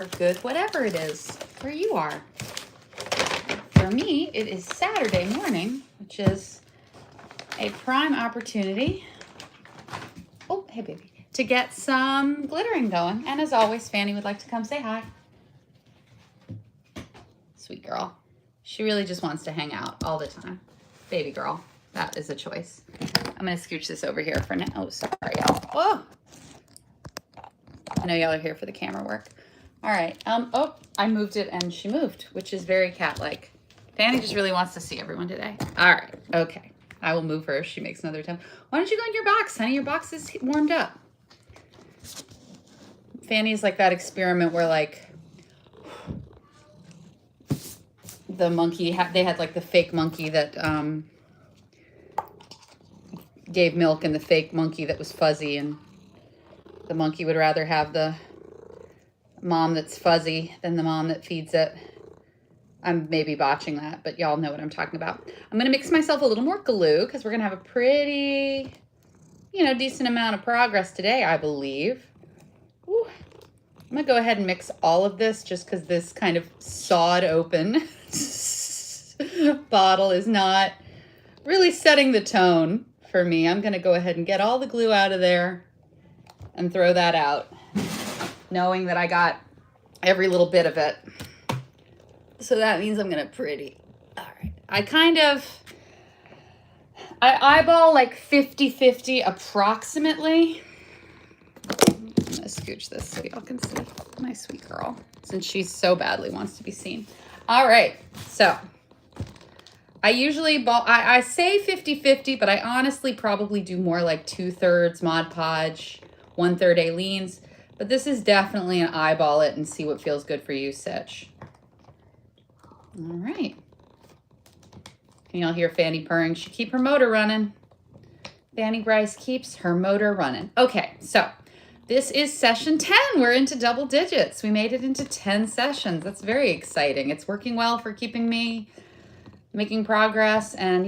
or good whatever it is where you are. For me, it is Saturday morning, which is a prime opportunity, oh, hey baby, to get some glittering going. And as always, Fanny would like to come say hi. Sweet girl. She really just wants to hang out all the time. Baby girl, that is a choice. I'm gonna scooch this over here for now. Oh, sorry, y'all. Oh, I know y'all are here for the camera work. All right, oh, I moved it and she moved, which is very cat-like. Fanny just really wants to see everyone today. All right, okay. I will move her if she makes another attempt. Why don't you go in your box, honey? Your box is warmed up. Fanny's like that experiment where like the monkey, they had like the fake monkey that gave milk and the fake monkey that was fuzzy, and the monkey would rather have the mom that's fuzzy than the mom that feeds it. I'm maybe botching that, but y'all know what I'm talking about. I'm gonna mix myself a little more glue because we're gonna have a pretty, decent amount of progress today, I believe. Ooh. I'm gonna go ahead and mix all of this just because this kind of sawed open bottle is not really setting the tone for me. I'm gonna go ahead and get all the glue out of there and throw that out, knowing that I got every little bit of it. So that means I'm gonna all right. I eyeball like 50-50 approximately. I'm gonna scooch this so y'all can see my sweet girl, since she so badly wants to be seen. All right, so I usually I say 50-50, but I honestly probably do more like 2/3 Mod Podge, 1/3 Aleene's, but this is definitely an eyeball it and see what feels good for you sitch. All right. Can y'all hear Fanny purring? She keep her motor running. Fanny Bryce keeps her motor running. Okay, so this is session 10. We're into double digits. We made it into 10 sessions. That's very exciting. It's working well for keeping me making progress and,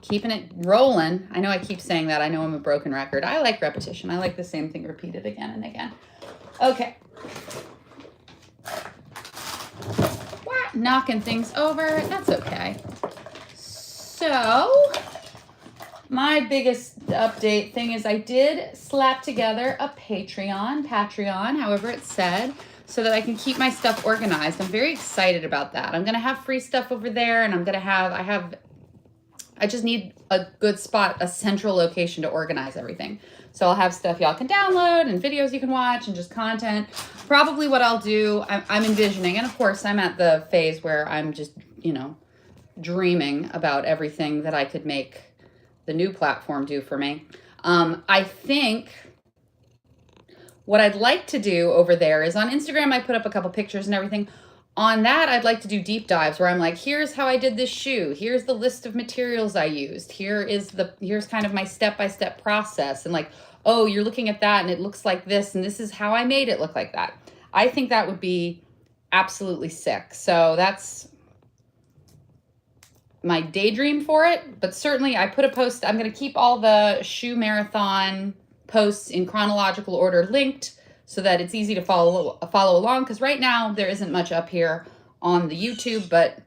keeping it rolling. I know I keep saying that. I know I'm a broken record. I like repetition. I like the same thing repeated again and again. Okay. Knocking things over. That's okay. So my biggest update thing is I did slap together a Patreon, however it's said, so that I can keep my stuff organized. I'm very excited about that. I'm going to have free stuff over there, and I just need a good spot, a central location to organize everything. So I'll have stuff y'all can download and videos you can watch and just content. Probably what I'll do, I'm envisioning, and of course I'm at the phase where I'm just, dreaming about everything that I could make the new platform do for me. I think what I'd like to do over there is on Instagram, I put up a couple pictures and everything. On that, I'd like to do deep dives where I'm like, here's how I did this shoe. Here's the list of materials I used. Here's kind of my step-by-step process. And like, oh, you're looking at that and it looks like this, and this is how I made it look like that. I think that would be absolutely sick. So that's my daydream for it. But certainly I put a post. I'm going to keep all the shoe marathon posts in chronological order linked so that it's easy to follow along, because right now there isn't much up here on the YouTube, but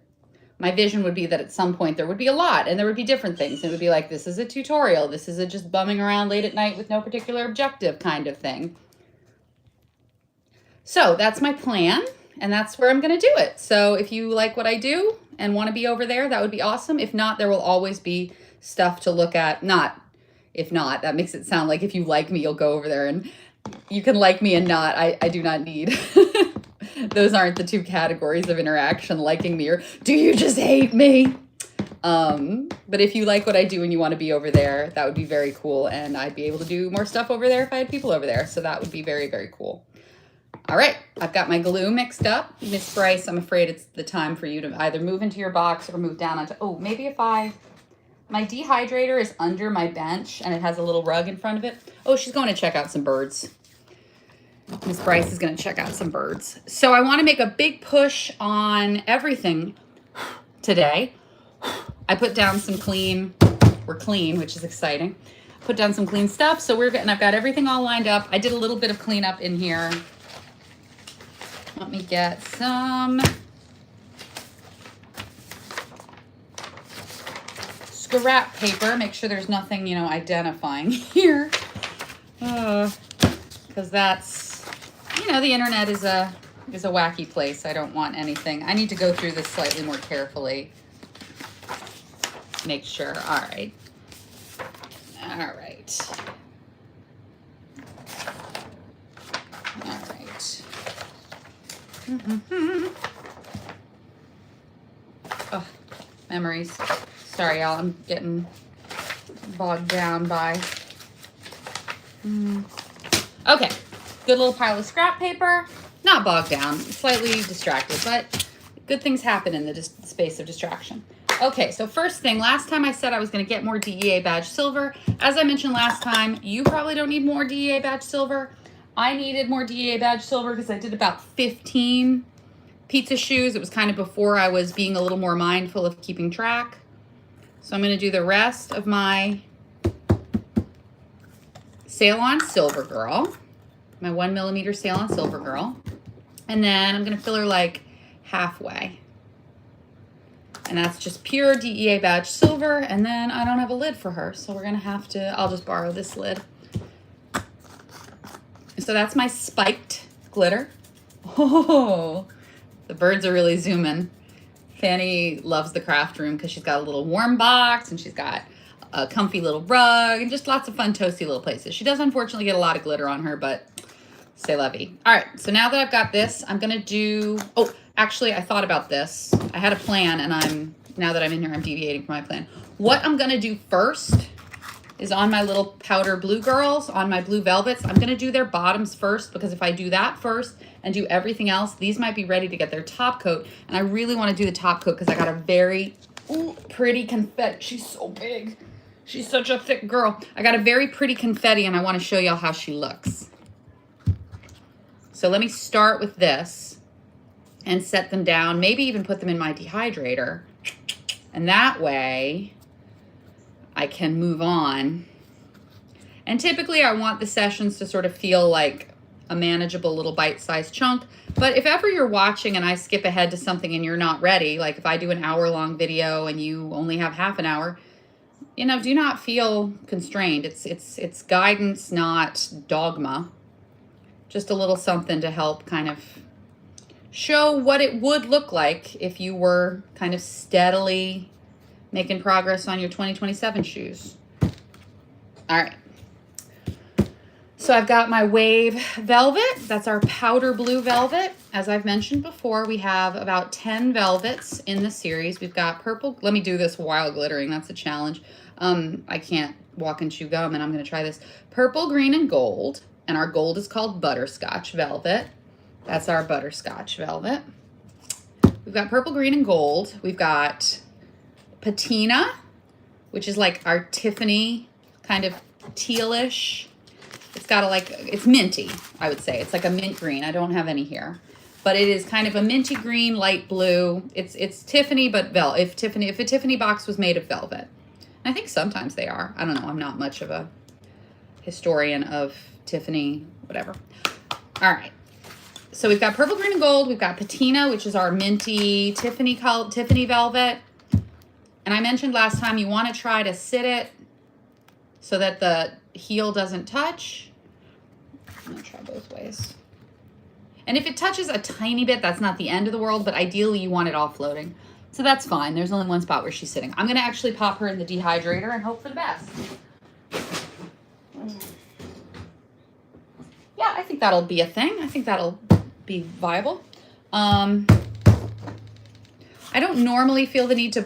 my vision would be that at some point there would be a lot and there would be different things. It would be like, this is a tutorial, this is a just bumming around late at night with no particular objective kind of thing. So that's my plan, and that's where I'm going to do it. So if you like what I do and want to be over there, that would be awesome. If not, there will always be stuff to look at. If not, that makes it sound like if you like me, you'll go over there, and you can like me and not. I do not need. Those aren't the two categories of interaction, liking me or do you just hate me? But if you like what I do and you want to be over there, that would be very cool. And I'd be able to do more stuff over there if I had people over there. So that would be very, very cool. All right, I've got my glue mixed up. Miss Bryce, I'm afraid it's the time for you to either move into your box or move down onto, maybe if my dehydrator is under my bench and it has a little rug in front of it. Oh, she's going to check out some birds. Miss Bryce is going to check out some birds. So I want to make a big push on everything today. I put down some we're clean, which is exciting. Put down some clean stuff. So I've got everything all lined up. I did a little bit of cleanup in here Let me get some scrap paper. Make sure there's nothing, you know, identifying here. Because that's, you know, the internet is a wacky place. I don't want anything. I need to go through this slightly more carefully. Make sure. All right. All right. All right. Oh, memories. Sorry, y'all. I'm getting bogged down by. Okay. Good little pile of scrap paper. Not bogged down. Slightly distracted, but good things happen in the space of distraction. Okay, so first thing, last time I said I was going to get more DEA badge silver. As I mentioned last time, you probably don't need more DEA badge silver. I needed more DEA badge silver because I did about 15 pizza shoes. It was kind of before I was being a little more mindful of keeping track. So I'm going to do the rest of my Sail On Silver Girl, my 1mm Sail On Silver Girl. And then I'm going to fill her like halfway. And that's just pure DEA badge silver. And then I don't have a lid for her. So we're going to have to, I'll just borrow this lid. So that's my spiked glitter. Oh, the birds are really zooming. Fanny loves the craft room because she's got a little warm box and she's got a comfy little rug and just lots of fun toasty little places. She does unfortunately get a lot of glitter on her, but c'est la vie. All right, so now that I've got this, I'm gonna do, oh, actually I thought about this. I had a plan and now that I'm in here, I'm deviating from my plan. What I'm gonna do first is on my little powder blue girls, on my blue velvets, I'm gonna do their bottoms first because if I do that first and do everything else, these might be ready to get their top coat. And I really wanna do the top coat because I got a very pretty confetti. She's so big. She's such a thick girl. I got a very pretty confetti and I wanna show y'all how she looks. So let me start with this and set them down, maybe even put them in my dehydrator. And that way I can move on. And typically I want the sessions to sort of feel like a manageable little bite-sized chunk. But if ever you're watching and I skip ahead to something and you're not ready, like if I do an hour-long video and you only have half an hour, you know, do not feel constrained. It's guidance, not dogma. Just a little something to help kind of show what it would look like if you were kind of steadily making progress on your 2027 shoes. All right. So I've got my Wave Velvet. That's our powder blue velvet. As I've mentioned before, we have about 10 velvets in the series. We've got purple. Let me do this while glittering. That's a challenge. I can't walk and chew gum, and I'm going to try this. Purple, green, and gold. And our gold is called Butterscotch Velvet. That's our Butterscotch Velvet. We've got purple, green, and gold. We've got Patina, which is like our Tiffany kind of tealish. It's got a it's minty, I would say. It's like a mint green. I don't have any here. But it is kind of a minty green, light blue. It's Tiffany, but if a Tiffany box was made of velvet. And I think sometimes they are. I don't know. I'm not much of a historian of Tiffany, whatever. All right. So we've got purple, green, and gold. We've got Patina, which is our minty Tiffany velvet. And I mentioned last time you want to try to sit it so that the heel doesn't touch. I'm going to try both ways. And if it touches a tiny bit, that's not the end of the world, but ideally you want it all floating. So that's fine. There's only one spot where she's sitting. I'm going to actually pop her in the dehydrator and hope for the best. Yeah, I think that'll be a thing. I think that'll be viable. I don't normally feel the need to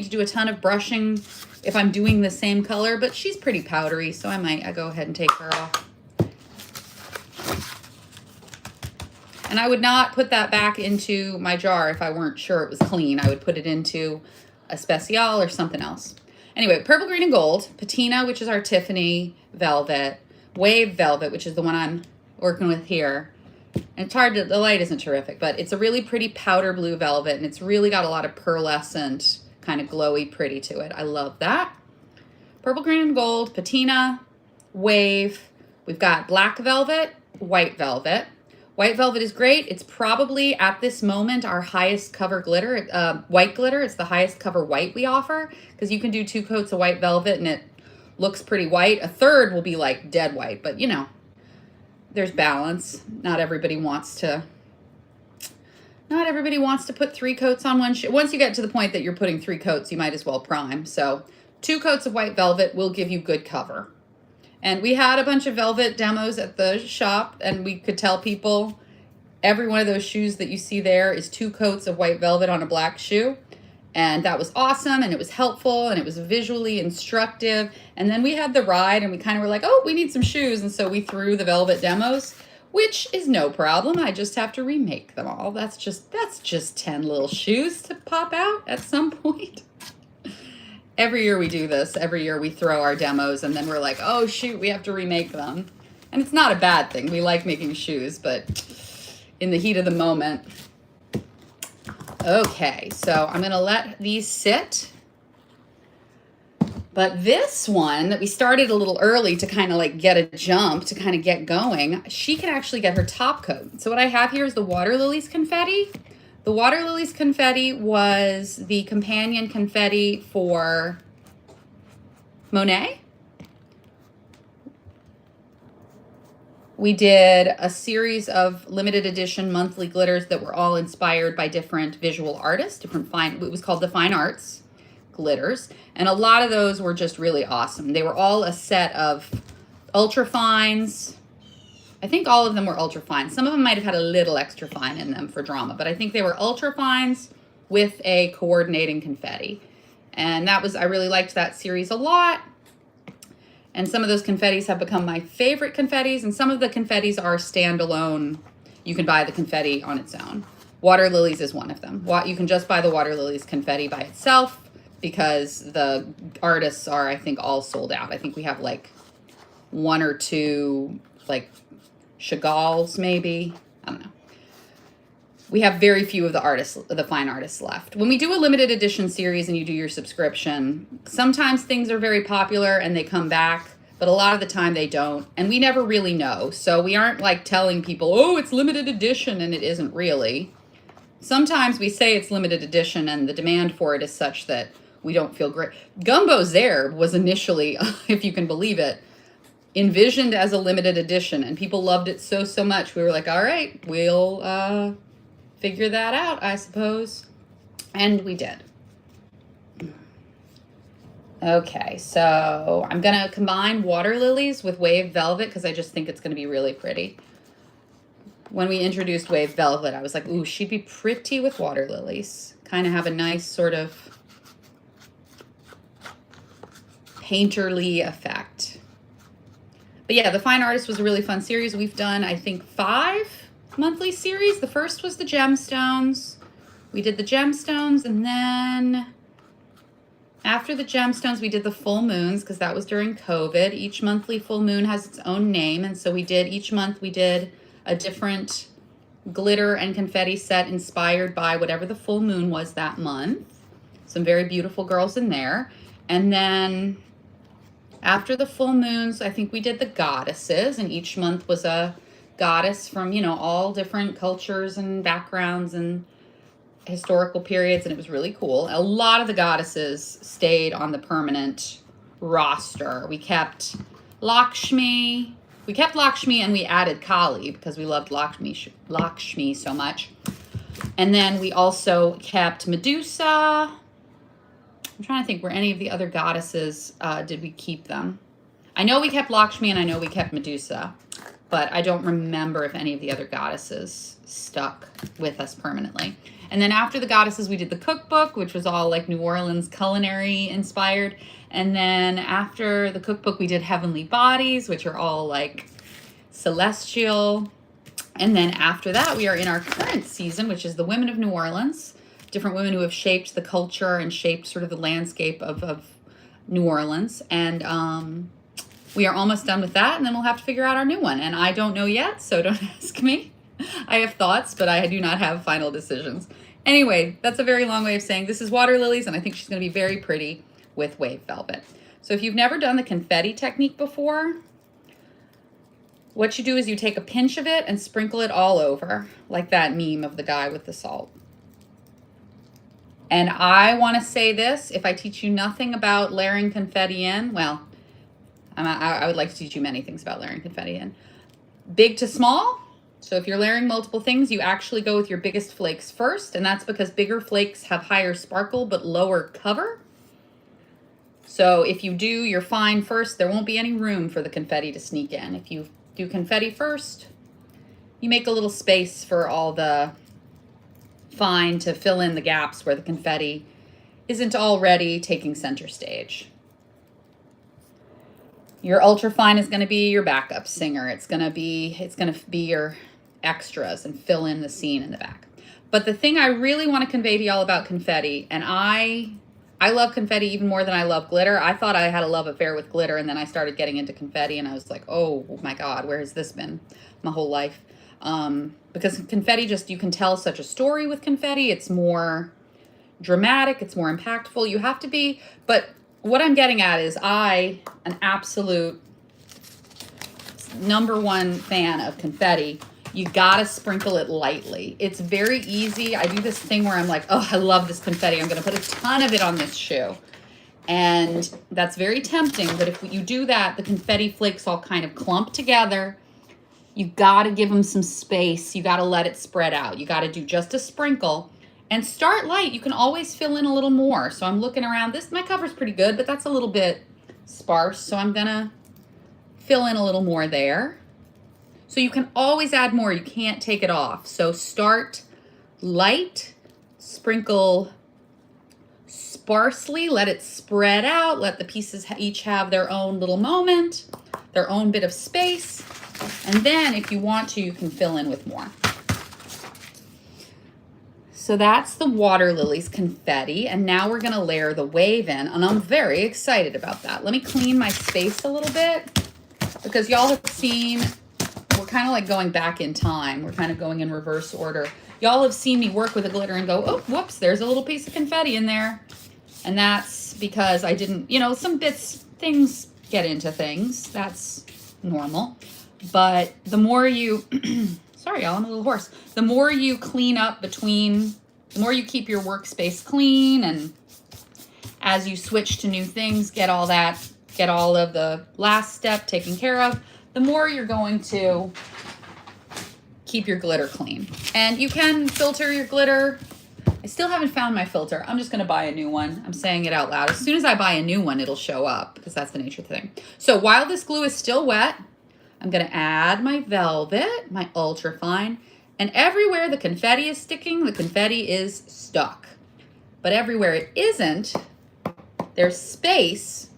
do a ton of brushing if I'm doing the same color, but she's pretty powdery, so I go ahead and take her off. And I would not put that back into my jar if I weren't sure it was clean. I would put it into a Special or something else. Anyway, purple, green, and gold. Patina, which is our Tiffany velvet. Wave Velvet, which is the one I'm working with here. And it's hard to, the light isn't terrific, but it's a really pretty powder blue velvet, and it's really got a lot of pearlescent, kind of glowy pretty to it. I love that. Purple, green, and gold, Patina, Wave. We've got black velvet, white velvet. White velvet is great. It's probably at this moment our highest cover glitter, white glitter. It's the highest cover white we offer because you can do 2 coats of white velvet and it looks pretty white. A third will be like dead white, but you know, there's balance. Not everybody wants to put 3 coats on one. Once you get to the point that you're putting 3 coats, you might as well prime. So 2 coats of white velvet will give you good cover. And we had a bunch of velvet demos at the shop, and we could tell people every one of those shoes that you see there is 2 coats of white velvet on a black shoe. And that was awesome, and it was helpful, and it was visually instructive. And then we had the ride, and we kind of were like, oh, we need some shoes. And so we threw the velvet demos, which is no problem. I just have to remake them all. That's just 10 little shoes to pop out at some point. Every year we do this. Every year we throw our demos and then we're like, oh shoot, we have to remake them. And it's not a bad thing. We like making shoes, but in the heat of the moment. Okay, so I'm gonna let these sit. But this one that we started a little early to kind of like get a jump, to kind of get going, she can actually get her top coat. So what I have here is the Water Lilies confetti. The Water Lilies confetti was the companion confetti for Monet. We did a series of limited edition monthly glitters that were all inspired by different visual artists, it was called the Fine Arts glitters. And a lot of those were just really awesome. They were all a set of ultra fines. I think all of them were ultra fine. Some of them might have had a little extra fine in them for drama, but I think they were ultra fines with a coordinating confetti. And I really liked that series a lot. And some of those confettis have become my favorite confettis, and some of the confettis are standalone. You can buy the confetti on its own. Water Lilies is one of them. You can just buy the Water Lilies confetti by itself because the artists are, I think, all sold out. I think we have like 1 or 2, like, Chagall's maybe. I don't know. We have very few of the fine artists left. When we do a limited edition series and you do your subscription, sometimes things are very popular and they come back, but a lot of the time they don't. And we never really know. So we aren't like telling people, oh, it's limited edition, and it isn't really. Sometimes we say it's limited edition and the demand for it is such that we don't feel great. Gumbo's there was initially, if you can believe it, envisioned as a limited edition, and people loved it so much. We were like, all right, we'll figure that out, I suppose. And we did. Okay, so I'm gonna combine Water Lilies with Wave Velvet because I just think it's gonna be really pretty. When we introduced Wave Velvet, I was like, ooh, she'd be pretty with Water Lilies. Kind of have a nice sort of painterly effect. But yeah, the Fine Artist was a really fun series. We've done, I think, 5 monthly series. The first was the gemstones. We did the gemstones, and then after the gemstones, we did the full moons because that was during COVID. Each monthly full moon has its own name, and so each month we did a different glitter and confetti set inspired by whatever the full moon was that month. Some very beautiful girls in there. And then after the full moons, I think we did the goddesses, and each month was a goddess from, you know, all different cultures and backgrounds and historical periods, and it was really cool. A lot of the goddesses stayed on the permanent roster. We kept Lakshmi, and we added Kali because we loved Lakshmi so much. And then we also kept Medusa. I'm trying to think, were any of the other goddesses, did we keep them? I know we kept Lakshmi and I know we kept Medusa, but I don't remember if any of the other goddesses stuck with us permanently. And then after the goddesses, we did the cookbook, which was all like New Orleans culinary inspired. And then after the cookbook, we did Heavenly Bodies, which are all like celestial. And then after that, we are in our current season, which is the Women of New Orleans. Different women who have shaped the culture and shaped sort of the landscape of New Orleans. And we are almost done with that, and then we'll have to figure out our new one. And I don't know yet, so don't ask me. I have thoughts, but I do not have final decisions. Anyway, that's a very long way of saying this is Water Lilies, and I think she's going to be very pretty with Wave Velvet. So if you've never done the confetti technique before, What you do is you take a pinch of it and sprinkle it all over, like that meme of the guy with the salt. And I want to say this, if I teach you nothing about layering confetti in, well, I would like to teach you many things about layering confetti in. Big to small. So if you're layering multiple things, you actually go with your biggest flakes first, and that's because bigger flakes have higher sparkle but lower cover. So if you do your fine first, there won't be any room for the confetti to sneak in. If you do confetti first, you make a little space for all the fine to fill in the gaps where the confetti isn't already taking center stage. Your ultra fine is going to be your backup singer. It's going to be your extras and fill in the scene in the back. But the thing I really want to convey to y'all about confetti, and I love confetti even more than I love glitter. I thought I had a love affair with glitter, and then I started getting into confetti, and I was like, oh my God, where has this been my whole life? Because confetti, just, you can tell such a story with confetti. It's more dramatic, it's more impactful. You have to be, but what I'm getting at is an absolute #1 fan of confetti. You gotta sprinkle it lightly. It's very easy. I do this thing where I'm like, oh, I love this confetti. I'm gonna put a ton of it on this shoe. And that's very tempting, but if you do that, the confetti flakes all kind of clump together. You gotta give them some space. You gotta let it spread out. You gotta do just a sprinkle and start light. You can always fill in a little more. So I'm looking around. My cover's pretty good, but that's a little bit sparse. So I'm gonna fill in a little more there. So you can always add more. You can't take it off. So start light, sprinkle sparsely, let it spread out, let the pieces each have their own little moment, their own bit of space. And then if you want to, you can fill in with more. So that's the water lilies confetti. And now we're gonna layer the wave in, and I'm very excited about that. Let me clean my space a little bit, because y'all have seen, we're kind of like going back in time. We're kind of going in reverse order. Y'all have seen me work with a glitter and go, oh, whoops, there's a little piece of confetti in there. And that's because I didn't, some things get into things. That's normal. But the more you, sorry, y'all, I'm a little hoarse. The more you clean up the more you keep your workspace clean, and as you switch to new things, get all of the last step taken care of, the more you're going to keep your glitter clean. And you can filter your glitter. I still haven't found my filter. I'm just gonna buy a new one. I'm saying it out loud. As soon as I buy a new one, it'll show up, because that's the nature of the thing. So while this glue is still wet, I'm gonna add my velvet, my ultra fine, and everywhere the confetti is sticking, the confetti is stuck. But everywhere it isn't, there's space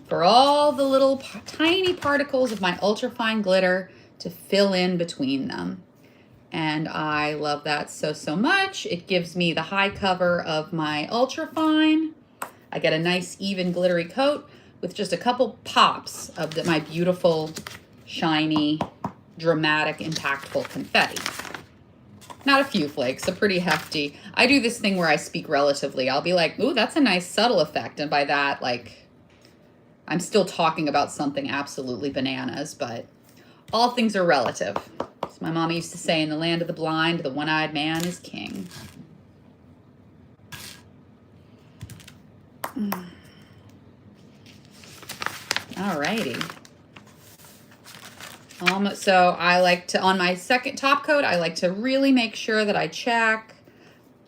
for all the little tiny particles of my ultrafine glitter to fill in between them. And I love that so much. It gives me the high cover of my ultrafine. I get a nice even glittery coat with just a couple pops of my beautiful, shiny, dramatic, impactful confetti. Not a few flakes, a pretty hefty. I do this thing where I speak relatively. I'll be like, ooh, that's a nice subtle effect. And by that, like, I'm still talking about something absolutely bananas, but all things are relative. As my mama used to say, in the land of the blind, the one-eyed man is king. Alrighty. So I like to, on my second top coat, I like to really make sure that I check.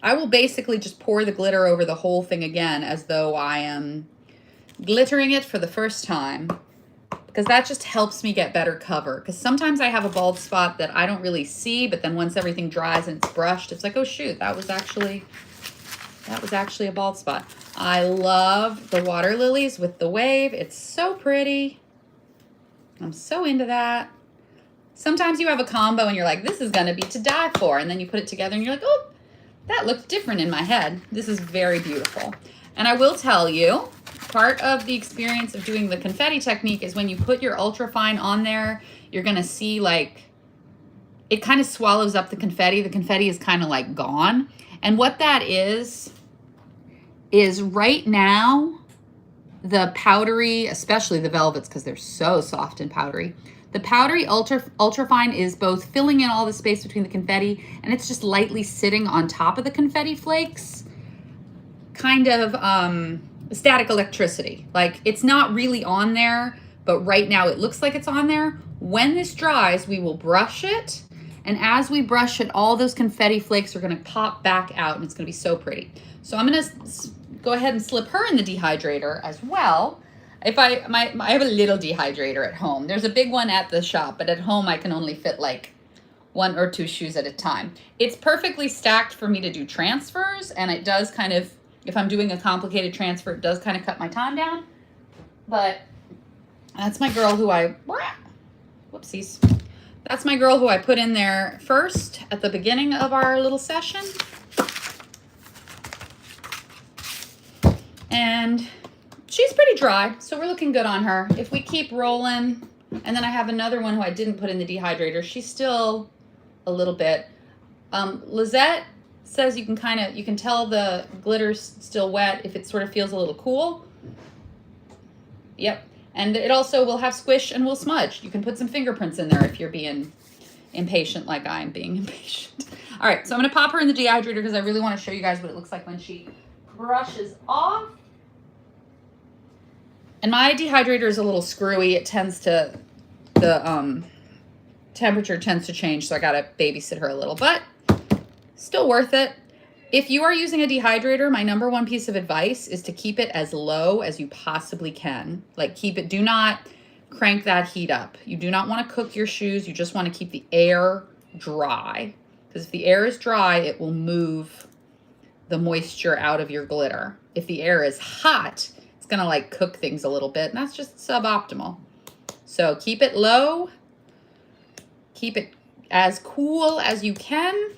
I will basically just pour the glitter over the whole thing again, as though I am glittering it for the first time, because that just helps me get better cover. Because sometimes I have a bald spot that I don't really see, but then once everything dries and it's brushed, it's like, oh shoot, that was actually a bald spot. I love the water lilies with the wave. It's so pretty. I'm so into that. Sometimes you have a combo and you're like, this is gonna be to die for, and then you put it together and you're like, oh, that looks different in my head. This is very beautiful. And I will tell you, part of the experience of doing the confetti technique is when you put your ultrafine on there, you're gonna see, like, it kind of swallows up the confetti. The confetti is kind of like gone. And what that is right now, the powdery, especially the velvets, because they're so soft and powdery. The powdery ultra fine is both filling in all the space between the confetti, and it's just lightly sitting on top of the confetti flakes. Kind of static electricity. Like, it's not really on there, but right now it looks like it's on there. When this dries, we will brush it. And as we brush it, all those confetti flakes are going to pop back out, and it's going to be so pretty. So I'm going to go ahead and slip her in the dehydrator as well. If I have a little dehydrator at home. There's a big one at the shop, but at home I can only fit like 1 or 2 shoes at a time. It's perfectly stacked for me to do transfers, and it does kind of, if I'm doing a complicated transfer, it does kind of cut my time down. But that's my girl who whoopsies. That's my girl who I put in there first at the beginning of our little session. And she's pretty dry, so we're looking good on her. If we keep rolling, and then I have another one who I didn't put in the dehydrator. She's still a little bit. Lizette says you can tell the glitter's still wet if it sort of feels a little cool. Yep. And it also will have squish and will smudge. You can put some fingerprints in there if you're being impatient like I'm being impatient. All right, so I'm going to pop her in the dehydrator because I really want to show you guys what it looks like when she brushes off. And my dehydrator is a little screwy. It tends to, the temperature tends to change, so I got to babysit her a little, but still worth it. If you are using a dehydrator, my number one piece of advice is to keep it as low as you possibly can. Like, do not crank that heat up. You do not want to cook your shoes. You just want to keep the air dry. Because if the air is dry, it will move the moisture out of your glitter. If the air is hot, it's going to like cook things a little bit, and that's just suboptimal. So keep it low. Keep it as cool as you can.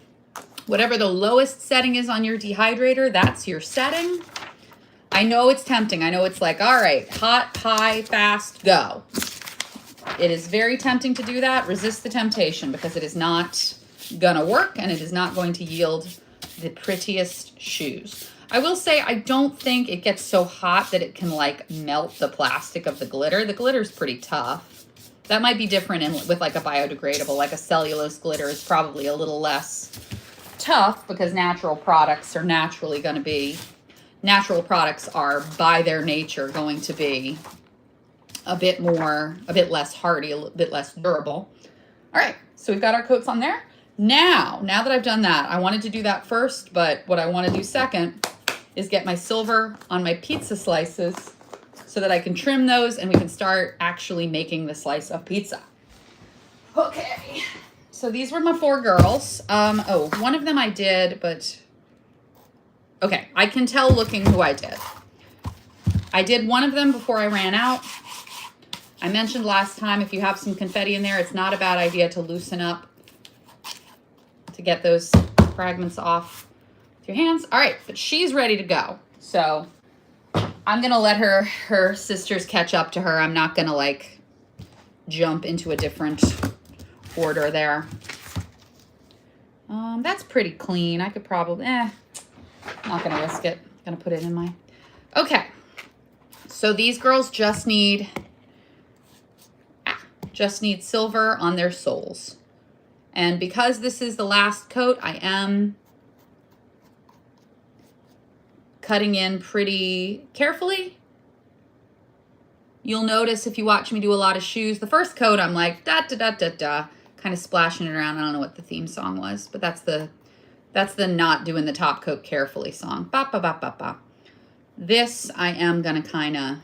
Whatever the lowest setting is on your dehydrator, that's your setting. I know it's tempting. I know it's like, all right, hot, high, fast, go. It is very tempting to do that. Resist the temptation because it is not gonna work and it is not going to yield the prettiest shoes. I will say I don't think it gets so hot that it can like melt the plastic of the glitter. The glitter's pretty tough. That might be different with like a biodegradable, like a cellulose glitter is probably a little less tough because natural products are by their nature going to be a bit less hardy, a bit less durable. All right, so we've got our coats on there. Now that I've done that, I wanted to do that first, but what I want to do second is get my silver on my pizza slices so that I can trim those and we can start actually making the slice of pizza. Okay. So these were my 4 girls. One of them I did, but okay, I can tell looking who I did. I did one of them before I ran out. I mentioned last time, if you have some confetti in there, it's not a bad idea to loosen up to get those fragments off with your hands. All right, but she's ready to go. So I'm going to let her sisters catch up to her. I'm not going to like jump into a different order there. That's pretty clean. I could probably, not going to risk it. Going to put it in my, okay. So these girls just need silver on their soles. And because this is the last coat, I am cutting in pretty carefully. You'll notice if you watch me do a lot of shoes, the first coat I'm like da da da da da, kind of splashing it around. I don't know what the theme song was, but that's the not doing the top coat carefully song. Ba ba ba ba ba. This I am gonna kind of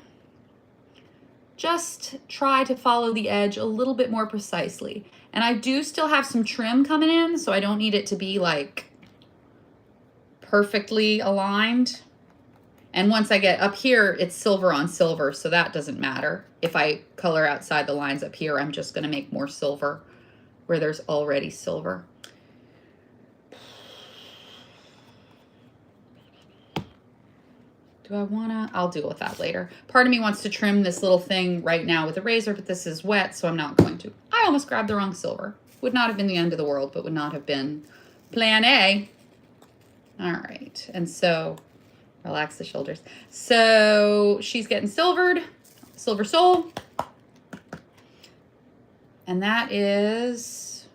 just try to follow the edge a little bit more precisely. And I do still have some trim coming in, so I don't need it to be like perfectly aligned. And once I get up here, it's silver on silver, so that doesn't matter. If I color outside the lines up here, I'm just gonna make more silver where there's already silver. Do I wanna? I'll deal with that later. Part of me wants to trim this little thing right now with a razor, but this is wet, so I'm not going to. I almost grabbed the wrong silver. Would not have been the end of the world, but would not have been plan A. All right, and so Relax the shoulders. So she's getting silvered, silver sole. And that is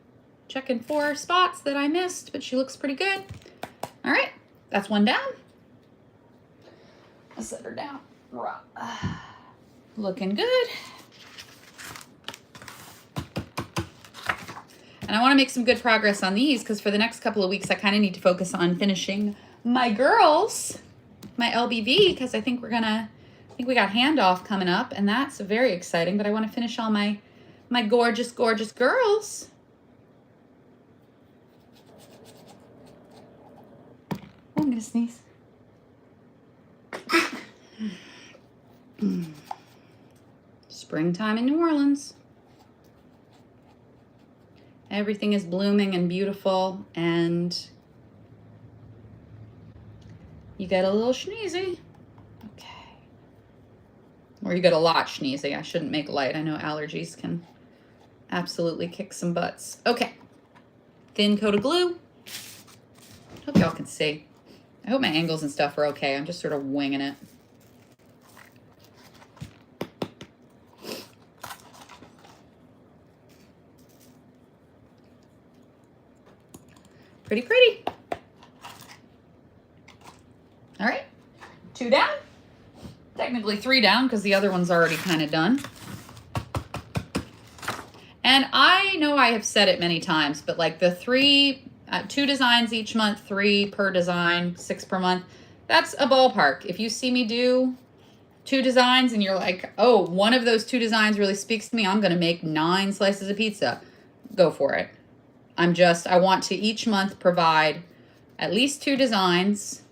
checking for spots that I missed, but she looks pretty good. All right, that's one down. I'll set her down. Looking good. And I want to make some good progress on these because for the next couple of weeks, I kind of need to focus on finishing my girls, my LBV, because I think we got handoff coming up, and that's very exciting. But I want to finish all my gorgeous, gorgeous girls. I'm gonna sneeze. Springtime in New Orleans. Everything is blooming and beautiful, and you get a little sneezy. Okay. Or you get a lot sneezy. I shouldn't make light. I know allergies can absolutely kick some butts. Okay. Thin coat of glue. Hope y'all can see. I hope my angles and stuff are okay. I'm just sort of winging it. Pretty pretty. All right, 2 down. Technically 3 down because the other one's already kind of done. And I know I have said it many times, but like the 2 designs each month, 3 per design, 6 per month, that's a ballpark. If you see me do 2 designs and you're like, oh, one of those 2 designs really speaks to me, I'm going to make 9 slices of pizza. Go for it. I want to each month provide at least 2 designs.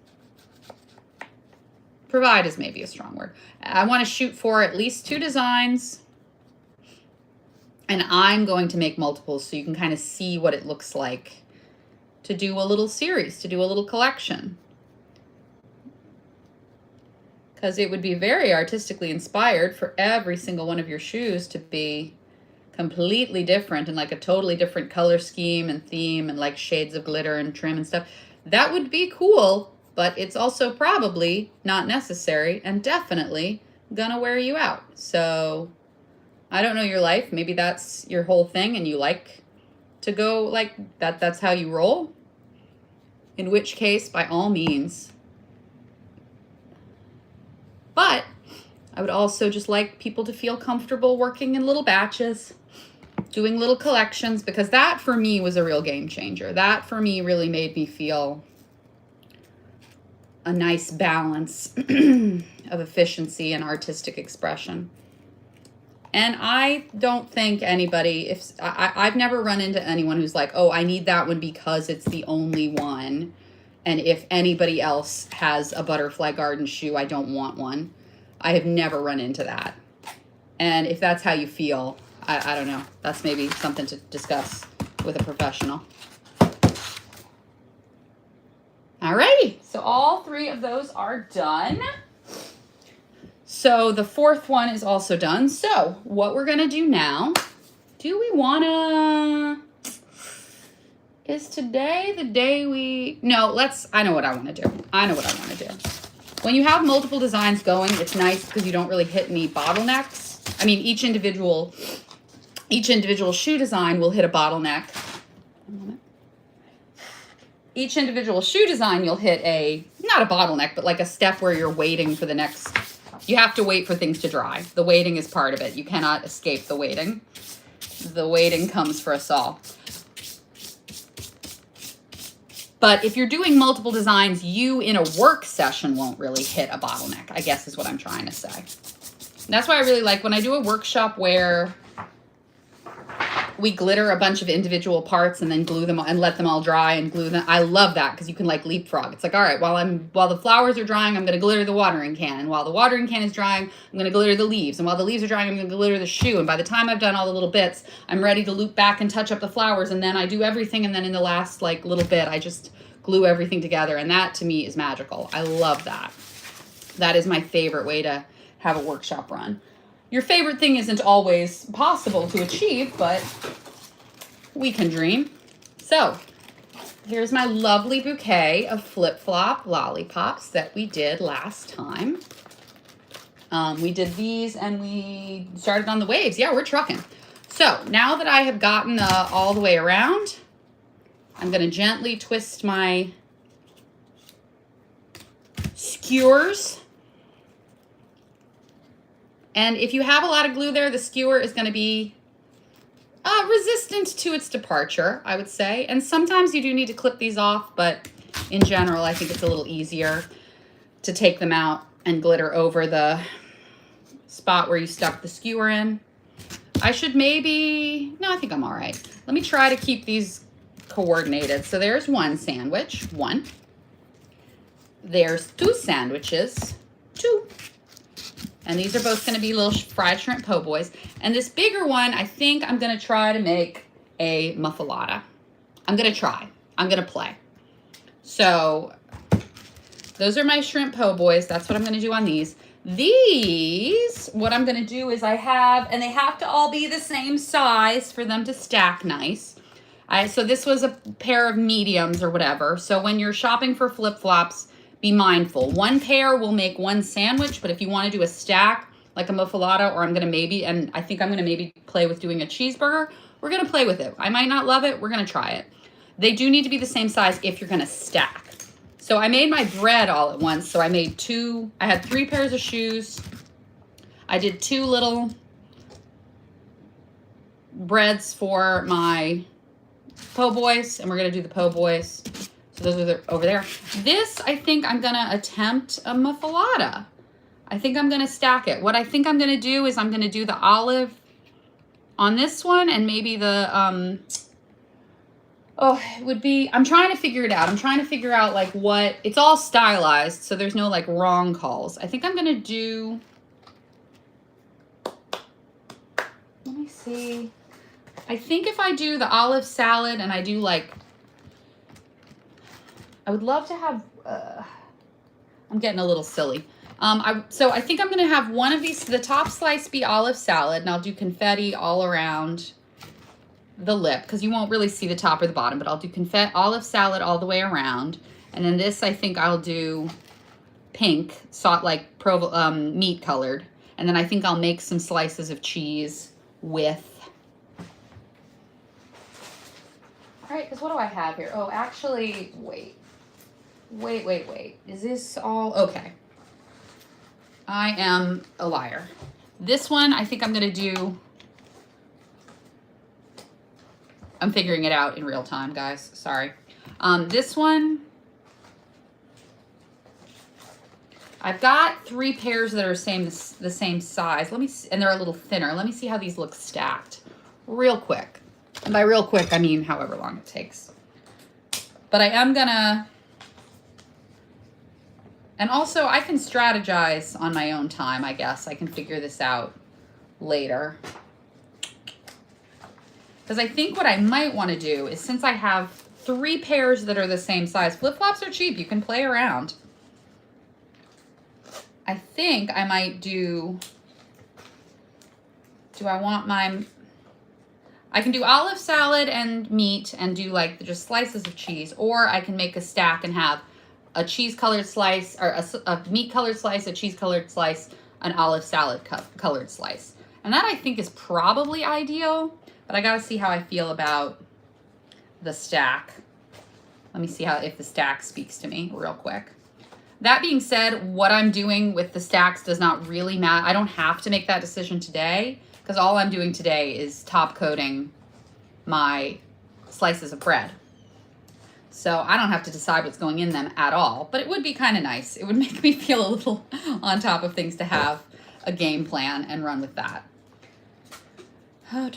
Provide is maybe a strong word. I want to shoot for at least 2 designs. And I'm going to make multiples so you can kind of see what it looks like to do a little series, to do a little collection. Because it would be very artistically inspired for every single one of your shoes to be completely different and like a totally different color scheme and theme and like shades of glitter and trim and stuff. That would be cool, but it's also probably not necessary and definitely gonna wear you out. So I don't know your life. Maybe that's your whole thing and you like to go like that. That's how you roll. In which case, by all means. But I would also just like people to feel comfortable working in little batches, doing little collections, because that for me was a real game changer. That for me really made me feel a nice balance of efficiency and artistic expression. And I don't think anybody, I've never run into anyone who's like, oh, I need that one because it's the only one. And if anybody else has a butterfly garden shoe, I don't want one. I have never run into that. And if that's how you feel, I don't know. That's maybe something to discuss with a professional. Alrighty, so all 3 of those are done. So the 4th one is also done. So what we're gonna do now, is today the day I know what I wanna do. When you have multiple designs going, it's nice because you don't really hit any bottlenecks. I mean, each individual shoe design will hit a bottleneck. Each individual shoe design, you'll hit not a bottleneck, but like a step where you're waiting for the next. You have to wait for things to dry. The waiting is part of it. You cannot escape the waiting. The waiting comes for us all. But if you're doing multiple designs, you in a work session won't really hit a bottleneck, I guess is what I'm trying to say. And that's why I really like when I do a workshop where we glitter a bunch of individual parts and then glue them and let them all dry and glue them. I love that because you can like leapfrog. It's like, all right, while the flowers are drying, I'm going to glitter the watering can. And while the watering can is drying, I'm going to glitter the leaves. And while the leaves are drying, I'm going to glitter the shoe. And by the time I've done all the little bits, I'm ready to loop back and touch up the flowers. And then I do everything. And then in the last like little bit, I just glue everything together. And that to me is magical. I love that. That is my favorite way to have a workshop run. Your favorite thing isn't always possible to achieve, but we can dream. So Here's my lovely bouquet of flip-flop lollipops that we did last time. We did these and we started on the waves. Yeah, we're trucking. So now that I have gotten all the way around, I'm going to gently twist my skewers. And if you have a lot of glue there, the skewer is going to be resistant to its departure, I would say. And sometimes you do need to clip these off, but in general, I think it's a little easier to take them out and glitter over the spot where you stuck the skewer in. I should maybe, no, I think I'm all right. Let me try to keep these coordinated. So there's one sandwich, one. There's two sandwiches, two. And these are both going to be little fried shrimp po' boys. And this bigger one, I think I'm going to try to make a muffalata. I'm going to try. I'm going to play. So those are my shrimp po' boys. That's what I'm going to do on these. These, what I'm going to do is and they have to all be the same size for them to stack nice. So this was a pair of mediums or whatever. So when you're shopping for flip-flops, be mindful. One pair will make one sandwich, but if you want to do a stack, like a muffalata, or I think I'm going to maybe play with doing a cheeseburger, we're going to play with it. I might not love it. We're going to try it. They do need to be the same size if you're going to stack. So I made my bread all at once. So I had 3 pairs of shoes. I did 2 little breads for my po' boys, and we're going to do the po' boys. So those are over there. This, I think I'm going to attempt a muffalata. I think I'm going to stack it. What I think I'm going to do is I'm going to do the olive on this one and maybe the, I'm trying to figure it out. I'm trying to figure out like it's all stylized, so there's no like wrong calls. I think I'm going to do, let me see. I think if I do the olive salad and I do like, I would love to have, I'm getting a little silly. So I think I'm going to have one of these, the top slice be olive salad, and I'll do confetti all around the lip, because you won't really see the top or the bottom, but I'll do olive salad all the way around. And then this, I think I'll do pink, like meat colored. And then I think I'll make some slices of cheese with, all right, because what do I have here? Oh, actually, wait. Is this all? Okay. I am a liar. This one, I think I'm going to do, I'm figuring it out in real time, guys. Sorry. This one, I've got 3 pairs that are the same size. Let me see, and they're a little thinner. Let me see how these look stacked real quick. And by real quick, I mean however long it takes. But I am going to, and also, I can strategize on my own time, I guess. I can figure this out later. Because I think what I might want to do is, since I have 3 pairs that are the same size, flip-flops are cheap. You can play around. I think I might do I want I can do olive salad and meat and do like just slices of cheese, or I can make a stack and have a cheese-colored slice, or a meat-colored slice, a cheese-colored slice, an olive salad-colored slice. And that, I think, is probably ideal, but I gotta see how I feel about the stack. Let me see if the stack speaks to me real quick. That being said, what I'm doing with the stacks does not really matter. I don't have to make that decision today, because all I'm doing today is top coating my slices of bread. So I don't have to decide what's going in them at all, but it would be kind of nice. It would make me feel a little on top of things to have a game plan and run with that. So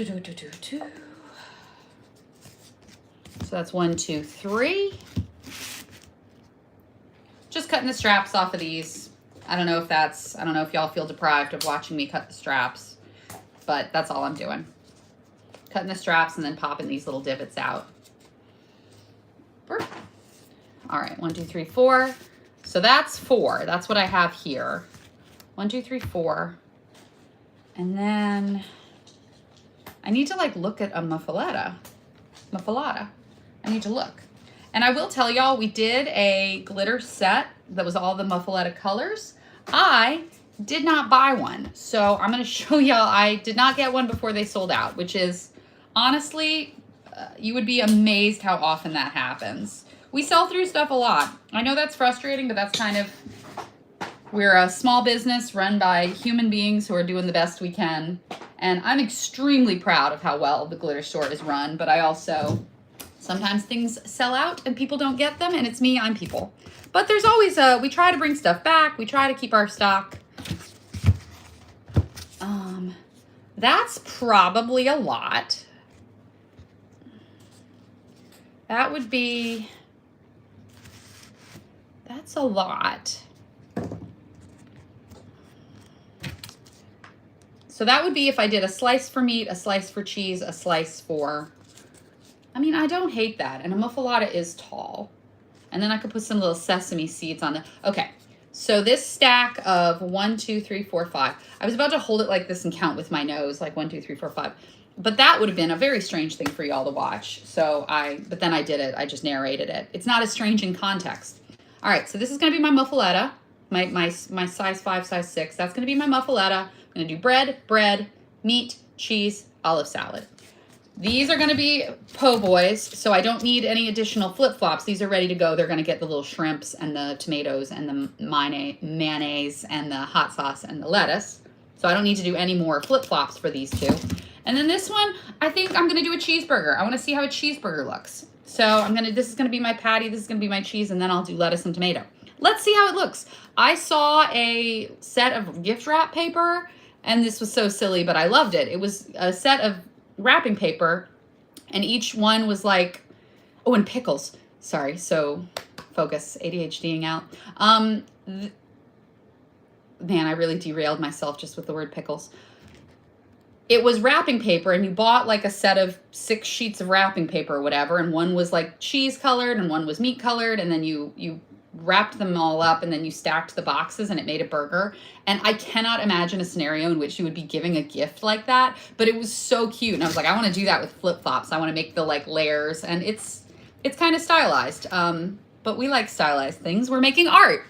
that's 1, 2, 3. Just cutting the straps off of these. I don't know if y'all feel deprived of watching me cut the straps, but that's all I'm doing. Cutting the straps and then popping these little divots out. All right, 1, 2, 3, 4. So that's 4. That's what I have here. 1, 2, 3, 4. And then I need to like look at a muffalata. I need to look. And I will tell y'all, we did a glitter set that was all the Muffaletta colors. I did not buy one. So I'm going to show y'all, I did not get one before they sold out, which is honestly, you would be amazed how often that happens. We sell through stuff a lot. I know that's frustrating, but that's kind of, we're a small business run by human beings who are doing the best we can. And I'm extremely proud of how well the glitter store is run, but I also, sometimes things sell out and people don't get them, and it's me, I'm people. But there's always we try to bring stuff back. We try to keep our stock. That's probably a lot. That would be, that's a lot. So that would be if I did a slice for meat, a slice for cheese, a slice for, I mean, I don't hate that. And a muffalata is tall. And then I could put some little sesame seeds on the, okay. So this stack of 1, 2, 3, 4, 5. I was about to hold it like this and count with my nose, like 1, 2, 3, 4, 5. But that would have been a very strange thing for y'all to watch. So but then I did it. I just narrated it. It's not as strange in context. All right, so this is going to be my muffaletta, my size 5, size 6. That's going to be my muffaletta. I'm going to do bread, meat, cheese, olive salad. These are going to be po' boys, so I don't need any additional flip-flops. These are ready to go. They're going to get the little shrimps and the tomatoes and the mayonnaise and the hot sauce and the lettuce. So I don't need to do any more flip-flops for these two. And then this one, I think I'm going to do a cheeseburger. I want to see how a cheeseburger looks. So this is going to be my patty, this is going to be my cheese, and then I'll do lettuce and tomato. Let's see how it looks. I saw a set of gift wrap paper, and this was so silly, but I loved it. It was a set of wrapping paper, and each one was like, oh, and pickles. Sorry, so focus, ADHDing out. Man, I really derailed myself just with the word pickles. It was wrapping paper, and you bought like a set of 6 sheets of wrapping paper or whatever, and one was like cheese colored and one was meat colored, and then you wrapped them all up, and then you stacked the boxes, and it made a burger. And I cannot imagine a scenario in which you would be giving a gift like that, but it was so cute. And I was like, I want to do that with flip-flops. I want to make the like layers, and it's kind of stylized. But we like stylized things. We're making art.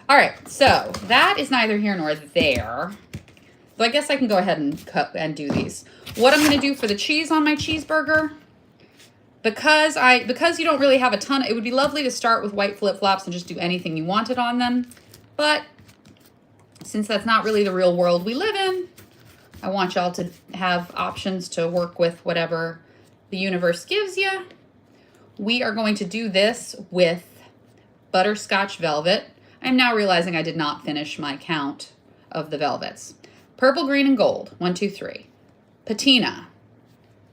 All right, so that is neither here nor there. So I guess I can go ahead and cut and do these. What I'm going to do for the cheese on my cheeseburger, because you don't really have a ton, it would be lovely to start with white flip-flops and just do anything you wanted on them. But since that's not really the real world we live in, I want y'all to have options to work with whatever the universe gives you. We are going to do this with butterscotch velvet. I'm now realizing I did not finish my count of the velvets. Purple, green, and gold, 1, 2, 3. Patina,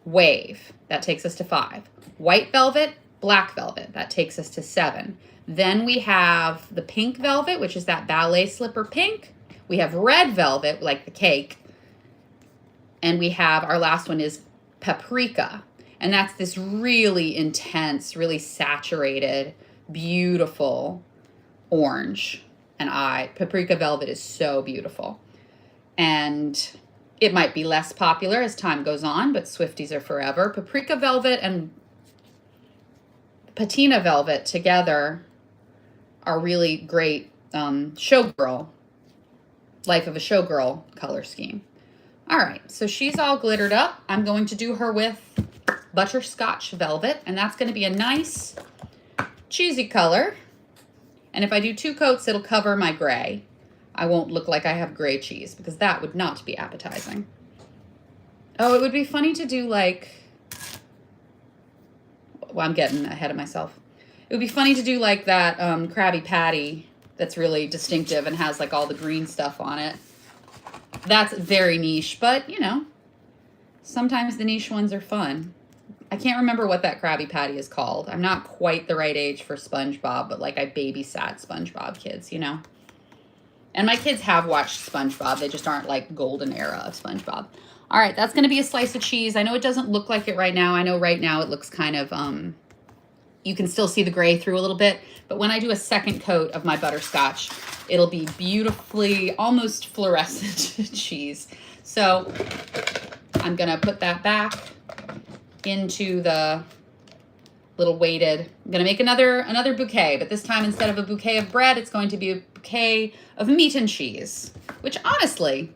wave, that takes us to 5. White velvet, black velvet, that takes us to 7. Then we have the pink velvet, which is that ballet slipper pink. We have red velvet, like the cake. And we have, our last one is paprika. And that's this really intense, really saturated, beautiful orange. And paprika velvet is so beautiful. And it might be less popular as time goes on, but Swifties are forever. Paprika velvet and patina velvet together are really great showgirl, life of a showgirl color scheme. All right, so she's all glittered up. I'm going to do her with butterscotch velvet, and that's going to be a nice cheesy color. And if I do 2 coats, it'll cover my gray. I won't look like I have gray cheese, because that would not be appetizing. Oh, it would be funny to do like, well, I'm getting ahead of myself. It would be funny to do like that Krabby Patty that's really distinctive and has like all the green stuff on it. That's very niche, but you know, sometimes the niche ones are fun. I can't remember what that Krabby Patty is called. I'm not quite the right age for SpongeBob, but like I babysat SpongeBob kids, you know. And my kids have watched SpongeBob. They just aren't like golden era of SpongeBob. All right, that's going to be a slice of cheese. I know it doesn't look like it right now. I know right now it looks kind of, you can still see the gray through a little bit. But when I do a second coat of my butterscotch, it'll be beautifully, almost fluorescent cheese. So I'm going to put that back into the little weighted. I'm gonna make another bouquet, but this time instead of a bouquet of bread, it's going to be a bouquet of meat and cheese, which honestly,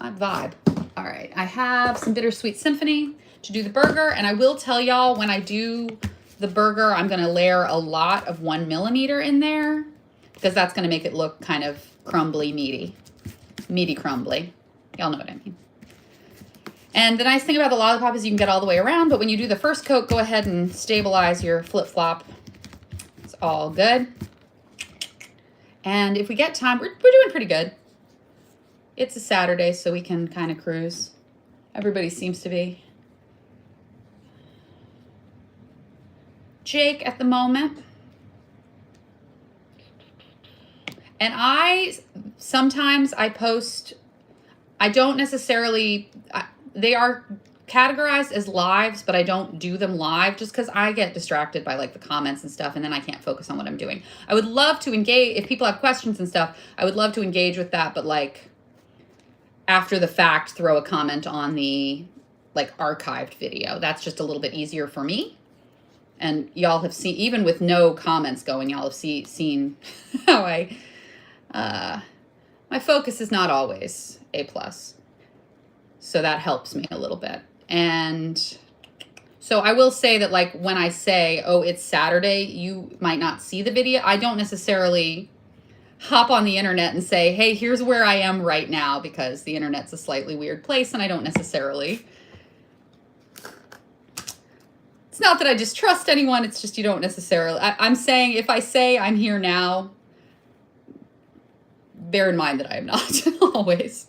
I vibe. All right, I have some Bittersweet Symphony to do the burger, and I will tell y'all when I do the burger, I'm gonna layer a lot of 1 millimeter in there because that's gonna make it look kind of crumbly, meaty crumbly. Y'all know what I mean. And the nice thing about the lollipop is you can get all the way around, but when you do the first coat, go ahead and stabilize your flip-flop. It's all good. And if we get time, we're doing pretty good. It's a Saturday, so we can kind of cruise. Everybody seems to be. Jake at the moment. And sometimes I post, I don't necessarily, they are categorized as lives, but I don't do them live just because I get distracted by like the comments and stuff, and then I can't focus on what I'm doing. I would love to engage, if people have questions and stuff, I would love to engage with that, but like after the fact, throw a comment on the like archived video. That's just a little bit easier for me. And y'all have seen, even with no comments going, y'all have seen how my focus is not always A+. So that helps me a little bit. And so I will say that like when I say, oh, it's Saturday, you might not see the video. I don't necessarily hop on the internet and say, hey, here's where I am right now, because the internet's a slightly weird place and I don't necessarily, it's not that I distrust anyone, it's just you don't necessarily, I'm saying if I say I'm here now, bear in mind that I am not always.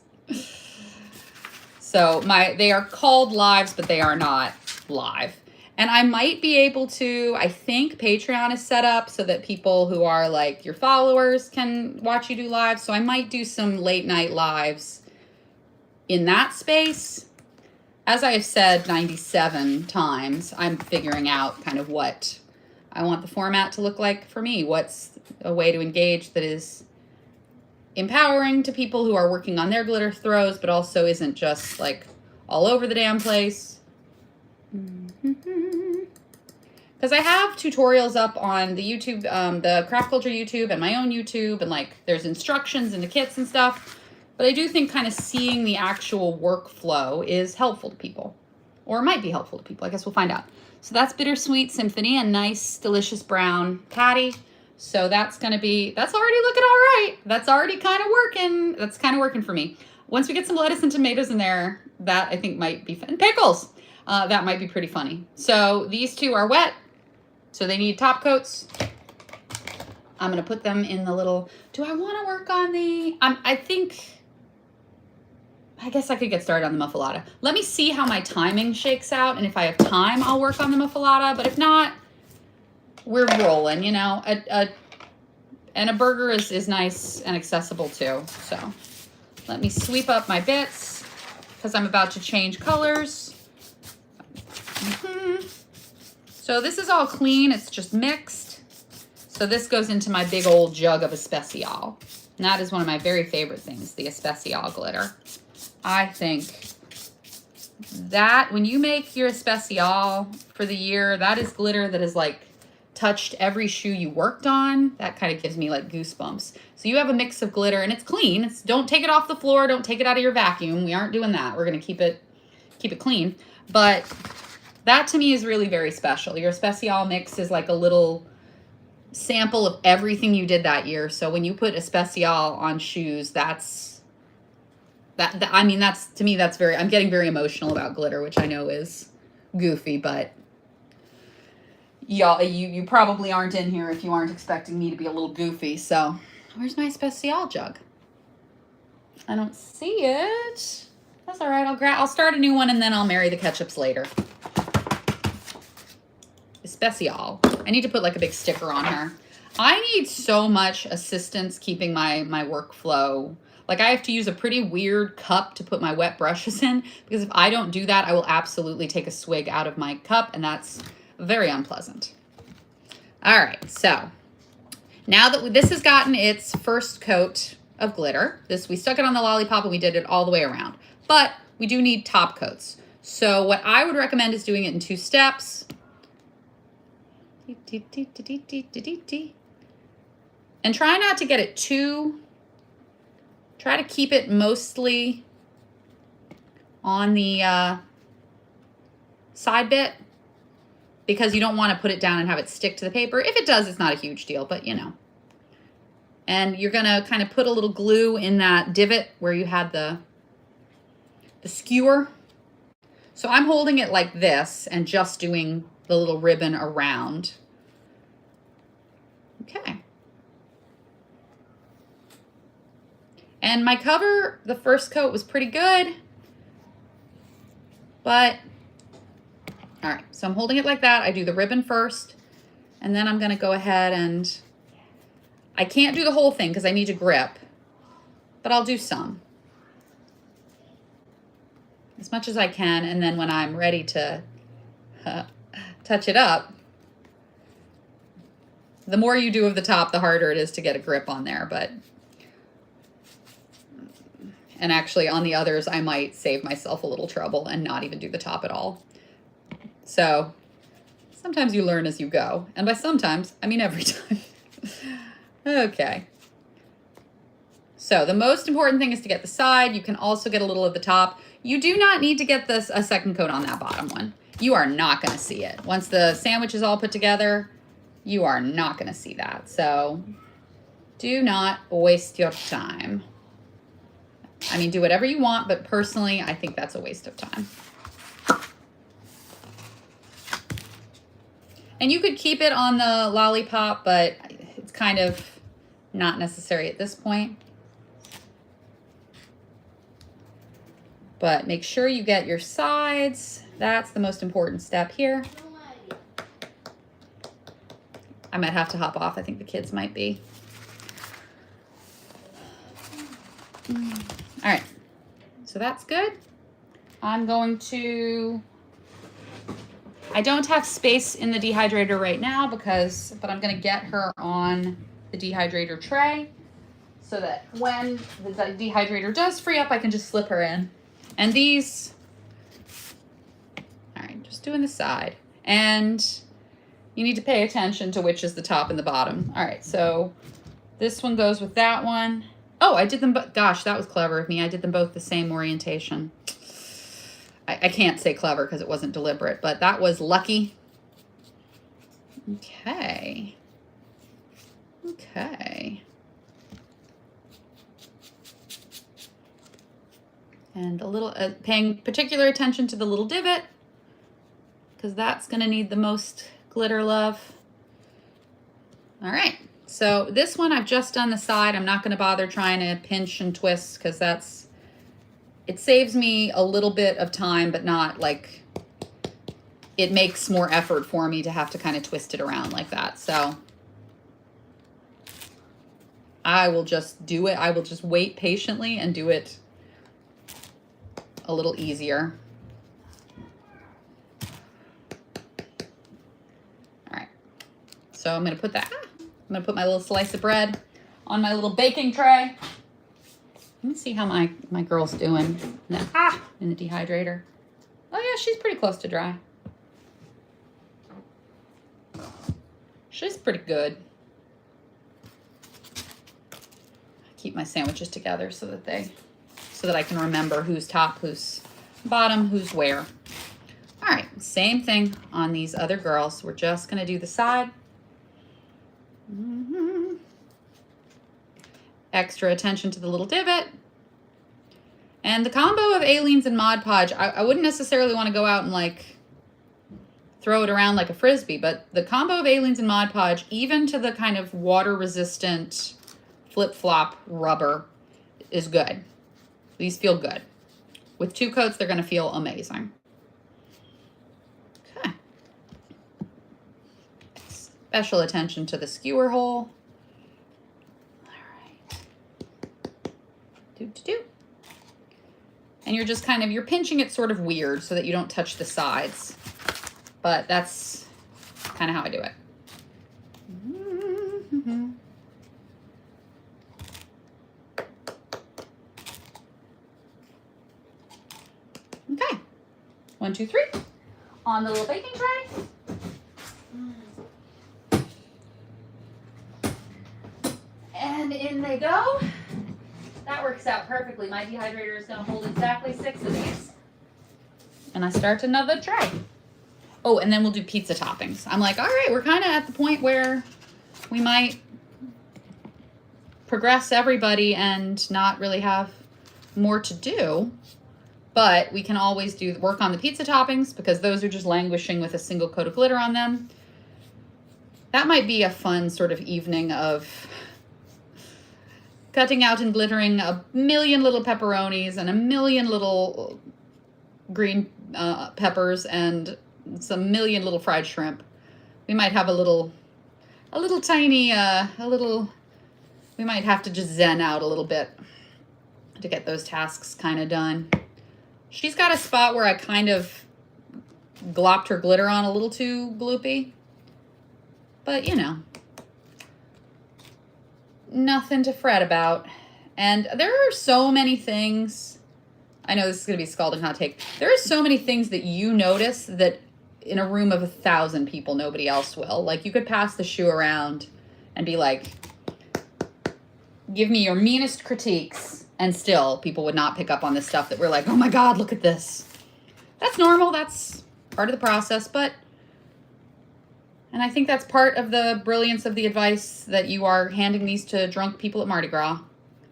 So they are called lives, but they are not live. And I might be able to, I think Patreon is set up so that people who are like your followers can watch you do lives. So I might do some late night lives in that space. As I have said 97 times, I'm figuring out kind of what I want the format to look like for me. What's a way to engage that is empowering to people who are working on their glitter throws, but also isn't just like all over the damn place. Because I have tutorials up on the YouTube, the Craft Culture YouTube and my own YouTube, and like there's instructions in the kits and stuff. But I do think kind of seeing the actual workflow is helpful to people, or might be helpful to people. I guess we'll find out. So that's Bittersweet Symphony, a nice, delicious brown patty. So that's going to be, that's already looking all right. That's already kind of working. That's kind of working for me. Once we get some lettuce and tomatoes in there, that I think might be fun. Pickles. That might be pretty funny. So these two are wet, so they need top coats. I'm going to put them in the little, do I want to work on the, I guess I could get started on the muffalata. Let me see how my timing shakes out, and if I have time, I'll work on the muffalata, but if not, we're rolling, you know. And a burger is nice and accessible too. So let me sweep up my bits because I'm about to change colors. So this is all clean, it's just mixed. So this goes into my big old jug of Especial. And that is one of my very favorite things, the Especial glitter. I think that when you make your Especial for the year, that is glitter that is like touched every shoe you worked on. That kind of gives me like goosebumps. So you have a mix of glitter and it's clean. Don't take it off the floor. Don't take it out of your vacuum. We aren't doing that. We're going to keep it clean. But that to me is really very special. Your Especial mix is like a little sample of everything you did that year. So when you put Especial on shoes, I mean, that's, to me, that's very, I'm getting very emotional about glitter, which I know is goofy, but y'all, you probably aren't in here if you aren't expecting me to be a little goofy. So where's my Especial jug? I don't see it. That's all right. I'll start a new one and then I'll marry the ketchups later. Especial. I need to put like a big sticker on her. I need so much assistance keeping my workflow. Like I have to use a pretty weird cup to put my wet brushes in, because if I don't do that, I will absolutely take a swig out of my cup, and that's very unpleasant. All right, so now that this has gotten its first coat of glitter, we stuck it on the lollipop and we did it all the way around, but we do need top coats. So what I would recommend is doing it in 2 steps. And try not to get it too, try to keep it mostly on the side bit, because you don't want to put it down and have it stick to the paper. If it does, it's not a huge deal, but you know. And you're gonna kind of put a little glue in that divot where you had the skewer. So I'm holding it like this and just doing the little ribbon around. Okay. And my cover, the first coat was pretty good, but all right, so I'm holding it like that. I do the ribbon first, and then I'm gonna go ahead and, I can't do the whole thing because I need to grip, but I'll do some. As much as I can, and then when I'm ready to touch it up, the more you do of the top, the harder it is to get a grip on there, but, and actually on the others, I might save myself a little trouble and not even do the top at all. So sometimes you learn as you go. And by sometimes, I mean every time. Okay. So the most important thing is to get the side. You can also get a little of the top. You do not need to get this a second coat on that bottom one. You are not going to see it. Once the sandwich is all put together, you are not going to see that. So do not waste your time. I mean, do whatever you want, but personally, I think that's a waste of time. And you could keep it on the lollipop, but it's kind of not necessary at this point. But make sure you get your sides. That's the most important step here. I might have to hop off. I think the kids might be. All right, so that's good. I'm going to, I don't have space in the dehydrator right now but I'm gonna get her on the dehydrator tray so that when the dehydrator does free up, I can just slip her in. And these, all right, just doing the side. And you need to pay attention to which is the top and the bottom. All right, so this one goes with that one. Oh, I did them, but gosh, that was clever of me. I did them both the same orientation. I can't say clever because it wasn't deliberate, but that was lucky. Okay. Okay. And a little, paying particular attention to the little divot because that's going to need the most glitter love. All right. So this one I've just done the side. I'm not going to bother trying to pinch and twist because that's, it saves me a little bit of time, but not like, it makes more effort for me to have to kind of twist it around like that. So I will just do it. I will just wait patiently and do it a little easier. All right. So I'm going to put that, I'm going to put my little slice of bread on my little baking tray. Let me see how my girl's doing in the dehydrator. Oh yeah, she's pretty close to dry. She's pretty good. I keep my sandwiches together so that I can remember who's top, who's bottom, who's where. All right, same thing on these other girls. We're just gonna do the side. Extra attention to the little divot. And the combo of Aleene's and Mod Podge, I wouldn't necessarily want to go out and like throw it around like a Frisbee, but the combo of Aleene's and Mod Podge, even to the kind of water resistant flip-flop rubber, is good. These feel good. With 2 coats, they're going to feel amazing. Okay. Special attention to the skewer hole. All right. Do. And you're just kind of, you're pinching it sort of weird so that you don't touch the sides. But that's kind of how I do it. Okay. 1, 2, 3. On the little baking tray. And in they go. That works out perfectly. My dehydrator is going to hold exactly 6 of these. And I start another tray. Oh, and then we'll do pizza toppings. I'm like, all right, we're kind of at the point where we might progress everybody and not really have more to do. But we can always work on the pizza toppings because those are just languishing with a single coat of glitter on them. That might be a fun sort of evening of cutting out and glittering a million little pepperonis and a million little green peppers and some million little fried shrimp. We might have a little tiny, we might have to just zen out a little bit to get those tasks kind of done. She's got a spot where I kind of glopped her glitter on a little too gloopy. But, you know, nothing to fret about. And there are so many things. I know this is going to be scalding hot take. There are so many things that you notice that in a room of 1,000 people, nobody else will. Like, you could pass the shoe around and be like, give me your meanest critiques. And still, people would not pick up on this stuff that we're like, oh my God, look at this. That's normal. That's part of the process. And I think that's part of the brilliance of the advice that you are handing these to drunk people at Mardi Gras.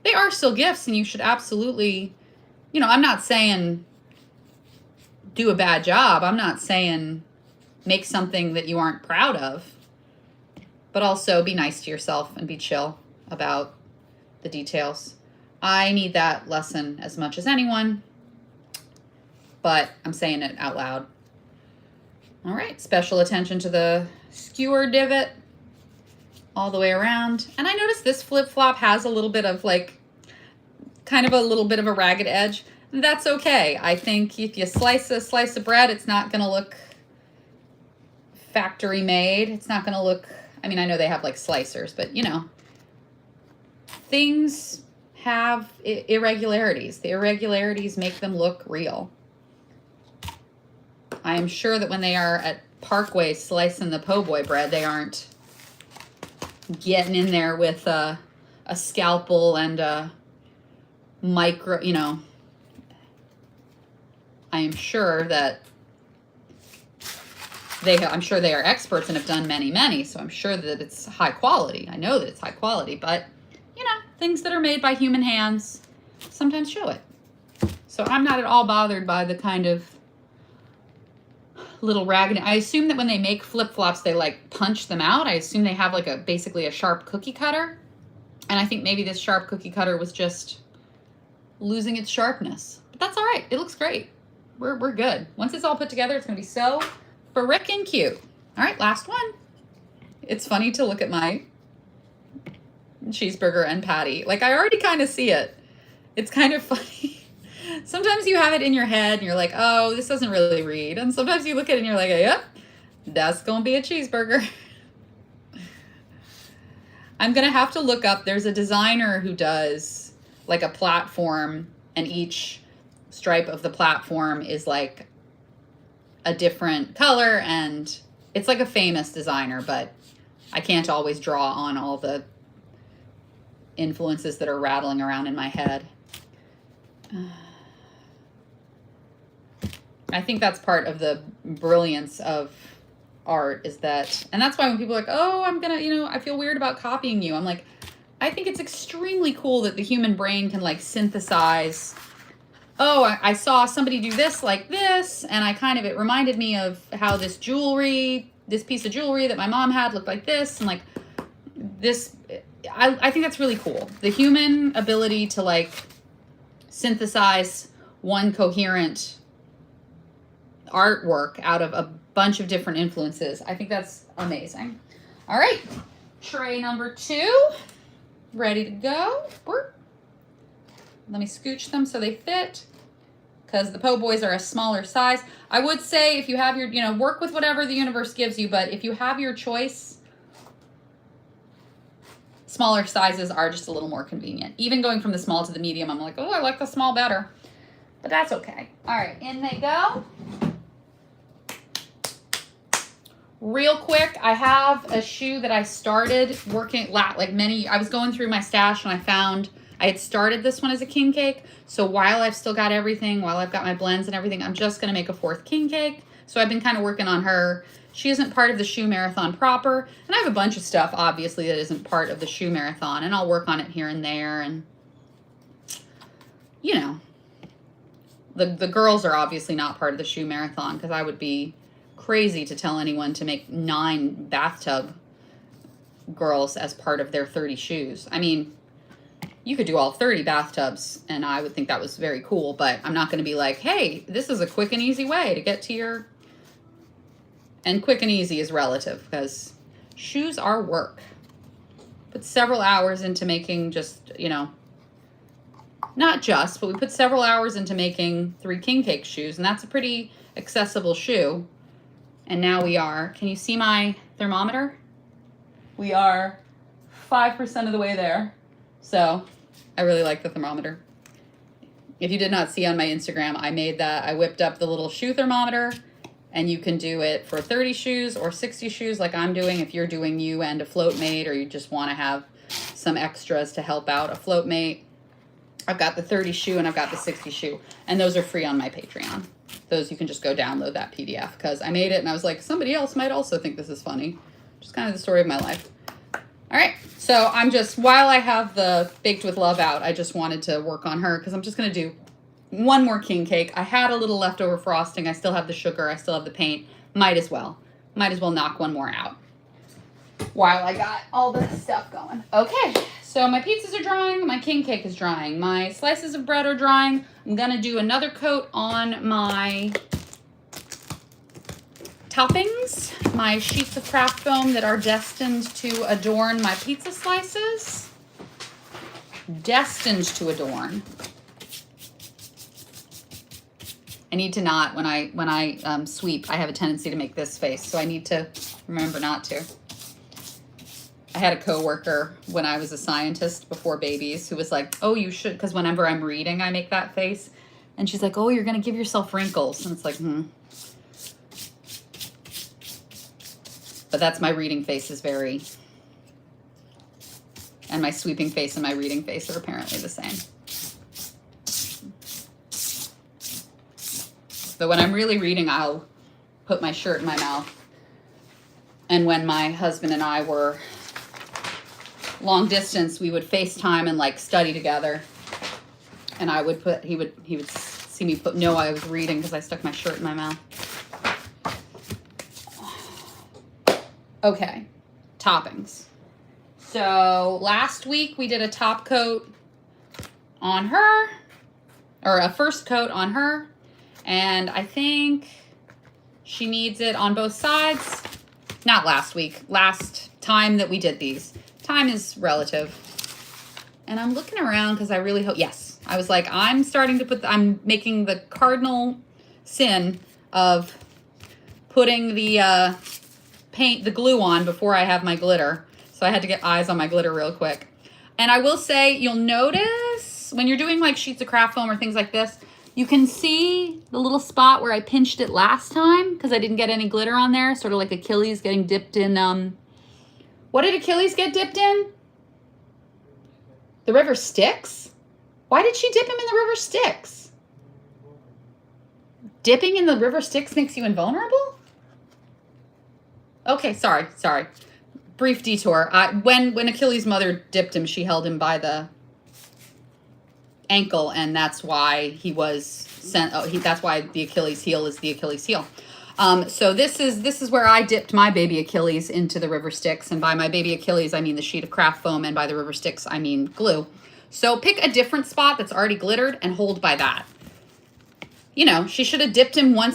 They are still gifts, and you should absolutely, you know, I'm not saying do a bad job. I'm not saying make something that you aren't proud of. But also be nice to yourself and be chill about the details. I need that lesson as much as anyone, but I'm saying it out loud. All right, special attention to the skewer divot all the way around. And I noticed this flip-flop has a little bit of like, kind of a little bit of a ragged edge. That's okay. I think if you slice a slice of bread, it's not going to look factory made. It's not going to look, I mean, I know they have like slicers, but you know, things have irregularities. The irregularities make them look real. I am sure that when they are at Parkway slicing the po' boy bread, they aren't getting in there with a scalpel and a micro, you know. I am sure that I'm sure they are experts and have done many, so I'm sure that it's high quality. I know that it's high quality, but you know, things that are made by human hands sometimes show it. So I'm not at all bothered by the kind of little ragged. I assume that when they make flip-flops, they like punch them out. I assume they have like basically a sharp cookie cutter. And I think maybe this sharp cookie cutter was just losing its sharpness. But that's all right. It looks great. We're good. Once it's all put together, it's going to be so frickin' cute. All right, last one. It's funny to look at my cheeseburger and patty. Like, I already kind of see it. It's kind of funny. Sometimes you have it in your head and you're like, oh, this doesn't really read. And sometimes you look at it and you're like, yep, that's going to be a cheeseburger. I'm going to have to look up. There's a designer who does like a platform, and each stripe of the platform is like a different color, and it's like a famous designer, but I can't always draw on all the influences that are rattling around in my head. I think that's part of the brilliance of art, is that, and that's why when people are like, oh, I'm gonna, you know, I feel weird about copying you. I'm like, I think it's extremely cool that the human brain can like synthesize, oh, I saw somebody do this like this, and it reminded me of how this piece of jewelry that my mom had looked like this, and like this, I think that's really cool. The human ability to like synthesize one coherent artwork out of a bunch of different influences. I think that's amazing. All right, tray number 2, ready to go. Let me scooch them so they fit, because the po' boys are a smaller size. I would say if you have your, you know, work with whatever the universe gives you, but if you have your choice, smaller sizes are just a little more convenient. Even going from the small to the medium, I'm like, oh, I like the small better. But that's okay. All right, in they go. real quick, I have a shoe that I started working I was going through my stash and I found I had started this one as a king cake. So while I've still got everything, while I've got my blends and everything, I'm just going to make a 4th king cake. So I've been kind of working on her. She isn't part of the shoe marathon proper. And I have a bunch of stuff, obviously, that isn't part of the shoe marathon. And I'll work on it here and there. And, you know, the girls are obviously not part of the shoe marathon because I would be crazy to tell anyone to make 9 bathtub girls as part of their 30 shoes. I mean, you could do all 30 bathtubs and I would think that was very cool, but I'm not going to be like, hey, this is a quick and easy way to get to your... And quick and easy is relative because shoes are work. Put several hours into making just, you know, not just, but we put several hours into making 3 king cake shoes, and that's a pretty accessible shoe. And now we are, can you see my thermometer? We are 5% of the way there. So I really like the thermometer. If you did not see on my Instagram, I made that. I whipped up the little shoe thermometer, and you can do it for 30 shoes or 60 shoes like I'm doing if you're doing you and a float mate, or you just want to have some extras to help out a float mate. I've got the 30 shoe and I've got the 60 shoe, and those are free on my Patreon. Those you can just go download that PDF because I made it and I was like, somebody else might also think this is funny. Just kind of the story of my life. All right, so I'm just, while I have the Baked with Love out, I just wanted to work on her because I'm just going to do one more king cake. I had a little leftover frosting. I still have the sugar. I still have the paint. Might as well knock one more out while I got all the stuff going. Okay, so my pizzas are drying. My king cake is drying. My slices of bread are drying. I'm going to do another coat on my toppings, my sheets of craft foam that are destined to adorn my pizza slices. Destined to adorn. I need to not, when I sweep, I have a tendency to make this face, so I need to remember not to. I had a coworker when I was a scientist before babies who was like, oh, you should, because whenever I'm reading, I make that face. And she's like, oh, you're going to give yourself wrinkles. And it's like, But that's my reading face is very, and my sweeping face and my reading face are apparently the same. So when I'm really reading, I'll put my shirt in my mouth. And when my husband and I were long distance, we would FaceTime and like study together. And I would put, he would see me know I was reading because I stuck my shirt in my mouth. Okay, toppings. So last week we did a top coat on her, or a first coat on her. And I think she needs it on both sides. Not last week, last time that we did these. Time is relative. And I'm looking around because I really hope, yes. I was like, I'm starting to I'm making the cardinal sin of putting the the glue on before I have my glitter. So I had to get eyes on my glitter real quick. And I will say, you'll notice when you're doing like sheets of craft foam or things like this, you can see the little spot where I pinched it last time because I didn't get any glitter on there, sort of like Achilles getting dipped in, what did Achilles get dipped in? The river Styx? Why did she dip him in the river Styx? Dipping in the river Styx makes you invulnerable? Okay, sorry. Brief detour. When Achilles' mother dipped him, she held him by the ankle, and that's why he was sent. That's why the Achilles heel is the Achilles heel. So this is where I dipped my baby Achilles into the river Styx, and by my baby Achilles I mean the sheet of craft foam, and by the river Styx I mean glue. So pick a different spot that's already glittered and hold by that. You know, she should have dipped him once